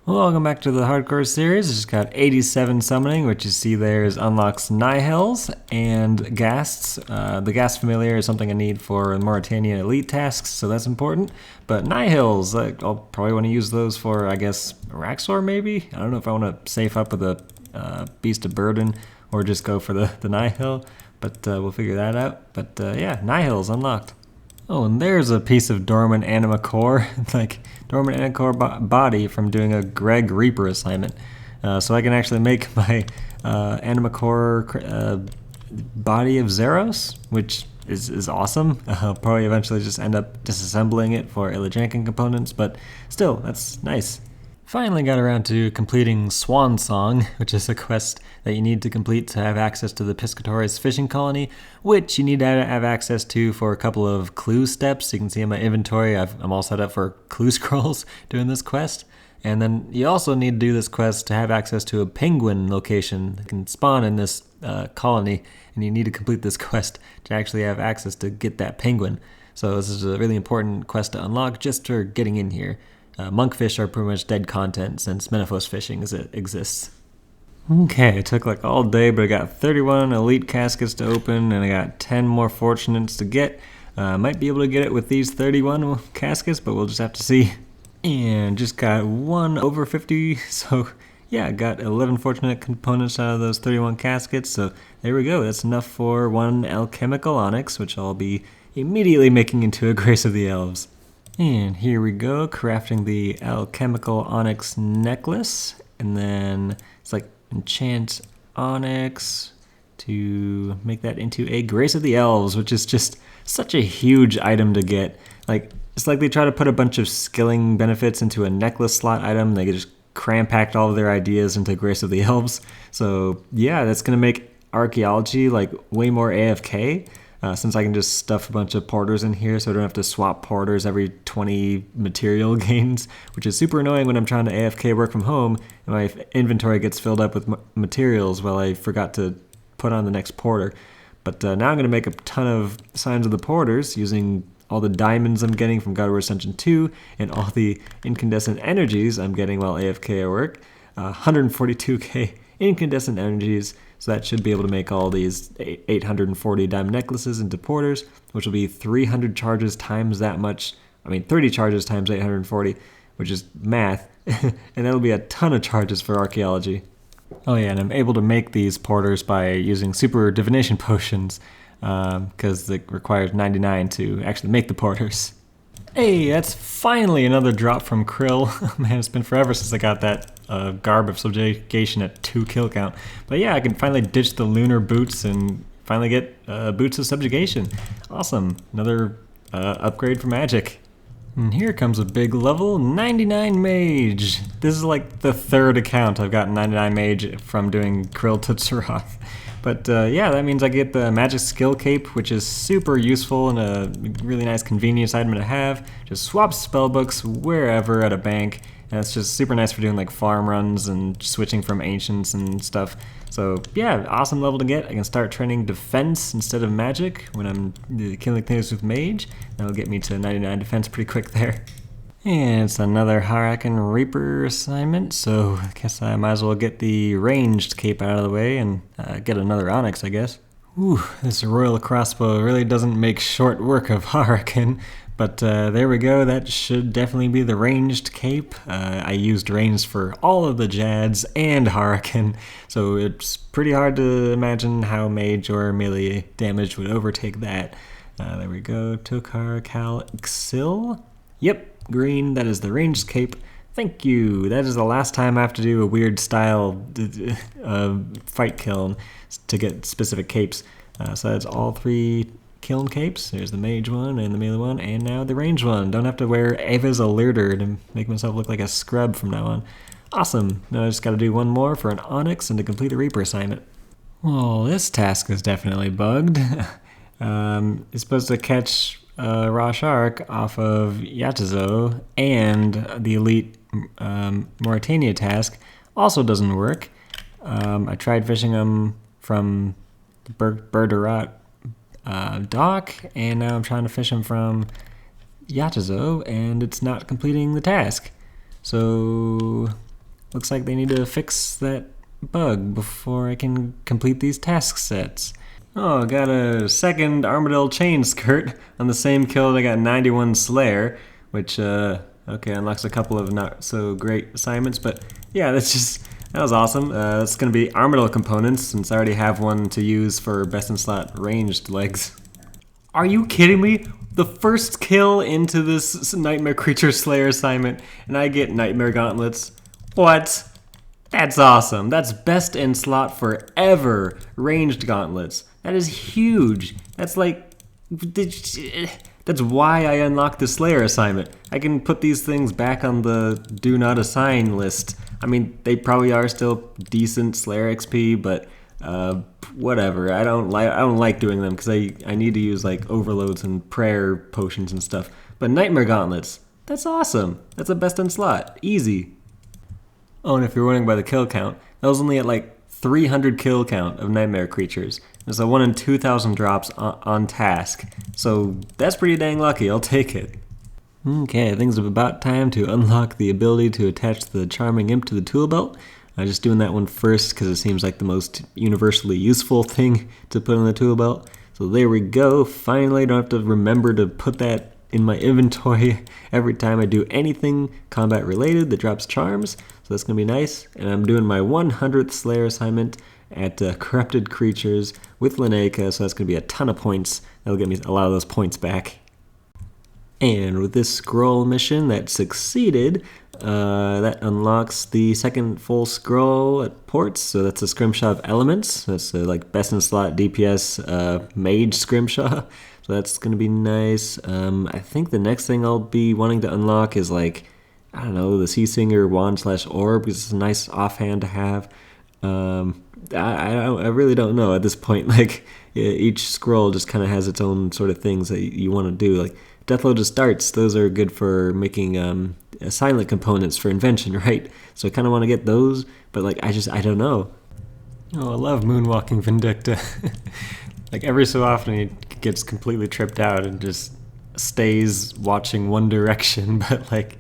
Welcome back to the Hardcore series. It's just got 87 summoning, which you see there is unlocks Nihills and Ghasts. The Ghast Familiar is something I need for Mauritanian elite tasks, so that's important. But Nihills, I'll probably want to use those for, I guess, Raxor maybe? I don't know if I want to safe up with a Beast of Burden or just go for the Nihil, but we'll figure that out. But yeah, Nihills unlocked. Oh, and there's a piece of Dormant Anima Core, like Dormant Anima Core body from doing a Greg Reaper assignment. So I can actually make my Anima Core body of Zeros, which is awesome. I'll probably eventually just end up disassembling it for Illijankin components, but still, that's nice. Finally got around to completing Swans Song, which is a quest that you need to complete to have access to the Piscatores fishing colony, which you need to have access to for a couple of clue steps. You can see in my inventory, I'm all set up for clue scrolls doing this quest. And then you also need to do this quest to have access to a penguin location that can spawn in this colony, and you need to complete this quest to actually have access to get that penguin. So this is a really important quest to unlock just for getting in here. Monkfish are pretty much dead content since Menaphos fishing exists. Okay, it took like all day, but I got 31 elite caskets to open, and I got 10 more fortunates to get. Might be able to get it with these 31 caskets, but we'll just have to see. And just got one over 50, so yeah, I got 11 fortunate components out of those 31 caskets, so there we go. That's enough for one alchemical onyx, which I'll be immediately making into a Grace of the Elves. And here we go, crafting the alchemical onyx necklace, and then it's like enchant onyx to make that into a Grace of the Elves, which is just such a huge item to get. Like, it's like they try to put a bunch of skilling benefits into a necklace slot item. They just cram-packed all of their ideas into Grace of the Elves. So yeah, that's gonna make archaeology like way more AFK. Since I can just stuff a bunch of porters in here so I don't have to swap porters every 20 material gains, which is super annoying when I'm trying to AFK work from home and my inventory gets filled up with materials while I forgot to put on the next porter. But now I'm going to make a ton of signs of the porters using all the diamonds I'm getting from God of War Ascension 2 and all the incandescent energies I'm getting while AFK at work. 142k incandescent energies. So that should be able to make all these 840 diamond necklaces into porters, which will be 300 charges times that much. 30 charges times 840, which is math. And that'll be a ton of charges for archaeology. Oh yeah, and I'm able to make these porters by using super divination potions, because it requires 99 to actually make the porters. Hey, that's finally another drop from Krill. Man, it's been forever since I got that garb of subjugation at 2 kill count. But yeah, I can finally ditch the lunar boots and finally get boots of subjugation. Awesome, another upgrade for magic. And here comes a big level 99 mage. This is like the 3rd account I've gotten 99 mage from doing Krill to Tsuroth. But yeah, that means I get the magic skill cape, which is super useful and a really nice convenience item to have. Just swap spellbooks wherever at a bank, and it's just super nice for doing like farm runs and switching from ancients and stuff. So yeah, awesome level to get. I can start training defense instead of magic when I'm killing things with mage. That'll get me to 99 defense pretty quick there. And it's another Harakan Reaper assignment, so I guess I might as well get the ranged cape out of the way and get another onyx, I guess. Ooh, this royal crossbow really doesn't make short work of Harakan, but there we go. That should definitely be the ranged cape. I used ranged for all of the Jads and Harakan, so it's pretty hard to imagine how mage or melee damage would overtake that. There we go, Tokar Kal Xil. Yep. Green, that is the ranged cape. Thank you. That is the last time I have to do a weird style fight kiln to get specific capes. So that's all 3 kiln capes. There's the mage one and the melee one, and now the ranged one. Don't have to wear Ava's Alerter to make myself look like a scrub from now on. Awesome. Now I just got to do one more for an onyx and to complete the Reaper assignment. Well, this task is definitely bugged. It's supposed to catch Rashark off of Yatizo, and the elite Mauritania task also doesn't work. I tried fishing them from the Berderat dock, and now I'm trying to fish them from Yatizo, and it's not completing the task. So Looks like they need to fix that bug before I can complete these task sets. Oh, got a second armadillo chain skirt on the same kill that I got 91 Slayer, which, okay, unlocks a couple of not so great assignments, but yeah, that was awesome. That's going to be armadillo components, since I already have one to use for best in slot ranged legs. Are you kidding me? The first kill into this Nightmare Creature Slayer assignment, and I get Nightmare Gauntlets. What? That's awesome. That's best in slot forever ranged gauntlets. That is huge. That's like, that's why I unlocked the Slayer assignment. I can put these things back on the do not assign list. I mean, they probably are still decent Slayer XP, but whatever. I don't like doing them because I need to use like overloads and prayer potions and stuff. But Nightmare Gauntlets, that's awesome. That's a best in slot. Easy. Oh, and if you're wondering by the kill count, that was only at like 300 kill count of Nightmare Creatures. There's a 1 in 2,000 drops on task. So that's pretty dang lucky. I'll take it. Okay, I think it's about time to unlock the ability to attach the Charming Imp to the tool belt. I'm just doing that one first because it seems like the most universally useful thing to put on the tool belt. So there we go. Finally, I don't have to remember to put that in my inventory every time I do anything combat related that drops charms. So that's going to be nice. And I'm doing my 100th Slayer assignment at Corrupted Creatures with Linnea, so that's going to be a ton of points. That'll get me a lot of those points back. And with this scroll mission that succeeded, that unlocks the second full scroll at ports. So that's a scrimshaw of elements. That's like best in slot DPS mage scrimshaw. So that's going to be nice. I think the next thing I'll be wanting to unlock is like, I don't know, the Sea Singer wand/orb, because it's a nice offhand to have. I really don't know at this point. Like each scroll just kind of has its own sort of things that you want to do. Like Deathloaded Darts, those are good for making silent components for invention, right? So I kind of want to get those, but like I don't know. Oh, I love moonwalking Vindicta. Like every so often he gets completely tripped out and just stays watching one direction, but like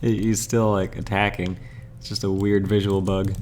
he's still like attacking. It's just a weird visual bug.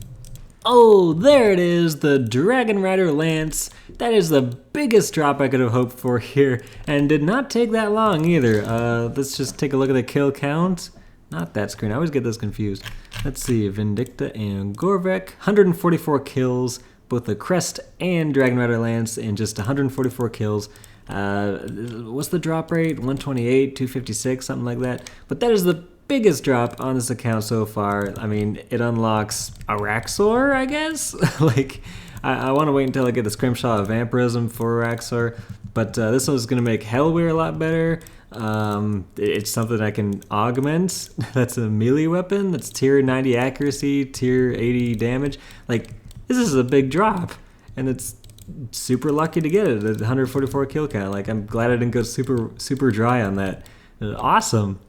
Oh, there it is, the Dragon Rider Lance. That is the biggest drop I could have hoped for here, and did not take that long either. Let's just take a look at the kill count. Not that screen, I always get this confused. Let's see, Vindicta and Gorvek, 144 kills, both the Crest and Dragon Rider Lance, and just 144 kills. What's the drop rate? 128, 256, something like that. But that is the biggest drop on this account so far. I mean, it unlocks Araxor, I guess? Like, I want to wait until I get the Scrimshaw of Vampirism for Araxor, but this one's going to make Hellweir a lot better. It's something I can augment. That's a melee weapon. That's tier 90 accuracy, tier 80 damage. Like, this is a big drop, and it's super lucky to get it at 144 kill count. Like, I'm glad I didn't go super dry on that. Awesome.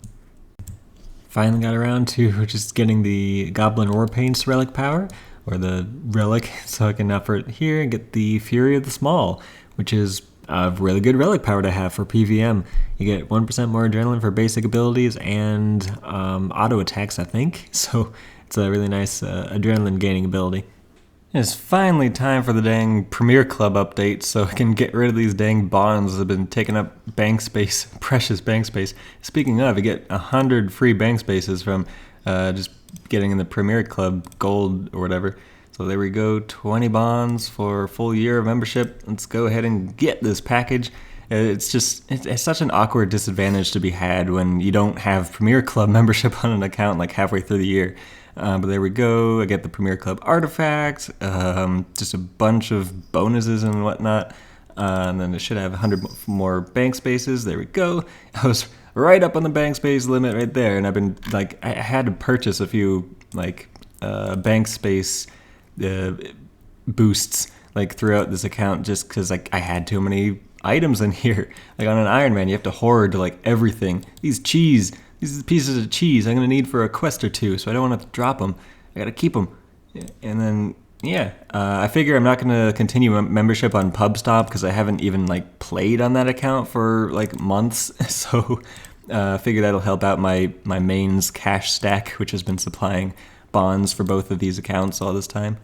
Finally got around to just getting the Goblin Warpaint's relic power, or the relic, so I can offer it here and get the Fury of the Small, which is a really good relic power to have for PvM. You get 1% more adrenaline for basic abilities and auto attacks, I think, so it's a really nice adrenaline gaining ability. It's finally time for the dang Premier Club update, so I can get rid of these dang bonds that have been taking up bank space, precious bank space. Speaking of, you get 100 free bank spaces from just getting in the Premier Club Gold or whatever. So there we go, 20 bonds for a full year of membership. Let's go ahead and get this package. It's such an awkward disadvantage to be had when you don't have Premier Club membership on an account like halfway through the year. But there we go. I get the Premier Club artifacts, just a bunch of bonuses and whatnot. And then it should have 100 more bank spaces. There we go. I was right up on the bank space limit right there. And I've been like, I had to purchase a few like bank space boosts like throughout this account just because like I had too many items in here. Like on an Ironman, you have to hoard like everything. These pieces of cheese I'm going to need for a quest or two, so I don't want to drop them. I got to keep them. And then, yeah, I figure I'm not going to continue membership on PubStop because I haven't even, like, played on that account for, like, months. So I figure that'll help out my mains cash stack, which has been supplying bonds for both of these accounts all this time.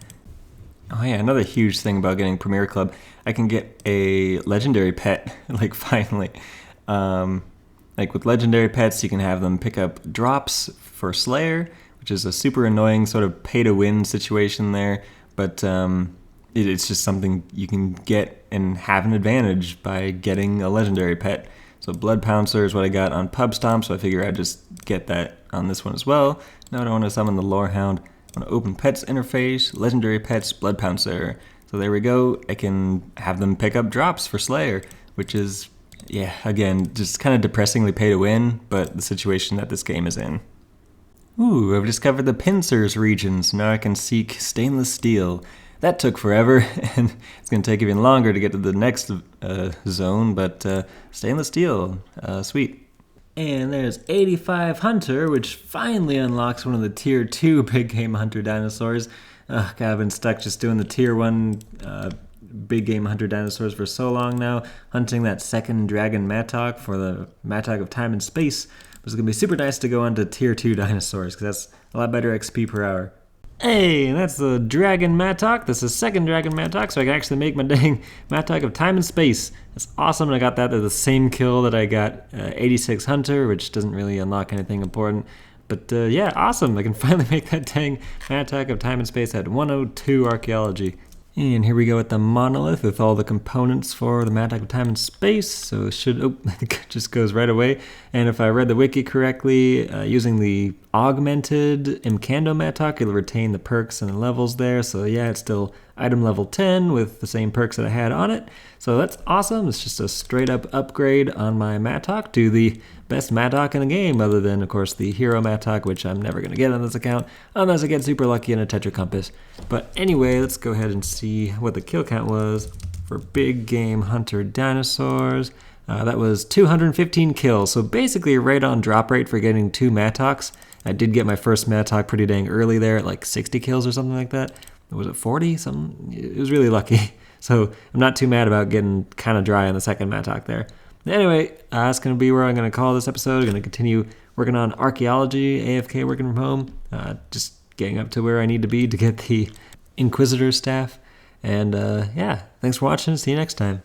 Oh yeah, another huge thing about getting Premier Club, I can get a legendary pet, like finally. Like with legendary pets, you can have them pick up drops for Slayer, which is a super annoying sort of pay-to-win situation there, but it's just something you can get and have an advantage by getting a legendary pet. So Blood Pouncer is what I got on Pub Stomp, so I figure I'd just get that on this one as well. Now I don't want to summon the Lorehound. I want to open Pets interface, legendary pets, Blood Pouncer. So there we go. I can have them pick up drops for Slayer, which is, yeah, again, just kind of depressingly pay to win, but the situation that this game is in. Ooh, I've discovered the pincers region, so now I can seek stainless steel. That took forever, and it's going to take even longer to get to the next zone, but stainless steel, sweet. And there's 85 Hunter, which finally unlocks one of the Tier 2 Big Game Hunter dinosaurs. God, I've been stuck just doing the Tier 1 Big Game Hunter dinosaurs for so long now, hunting that second Dragon Mattock for the Mattock of Time and Space. It was going to be super nice to go on to Tier 2 dinosaurs, because that's a lot better XP per hour. Hey, that's the Dragon Mattock. That's the second Dragon Mattock, so I can actually make my dang Mattock of Time and Space. That's awesome, and I got that at the same kill that I got 86 Hunter, which doesn't really unlock anything important. But yeah, awesome. I can finally make that dang Mattock of Time and Space at 102 Archaeology. And here we go with the monolith with all the components for the Mattock of Time and Space. So it should, it just goes right away. And if I read the wiki correctly, using the augmented Imcando Mattock, it'll retain the perks and the levels there. So yeah, it's still item level 10 with the same perks that I had on it. So that's awesome. It's just a straight up upgrade on my Mattock to the best Mattock in the game, other than, of course, the Hero Mattock, which I'm never going to get on this account unless I get super lucky in a Tetra Compass. But anyway, let's go ahead and see what the kill count was for Big Game Hunter Dinosaurs. That was 215 kills, so basically right on drop rate for getting 2 Mattocks. I did get my first Mattock pretty dang early there at like 60 kills or something like that. Was it 40? It was really lucky. So I'm not too mad about getting kind of dry on the second Mattock there. Anyway, that's going to be where I'm going to call this episode. I'm going to continue working on archaeology, AFK working from home, just getting up to where I need to be to get the Inquisitor staff. And yeah, thanks for watching. See you next time.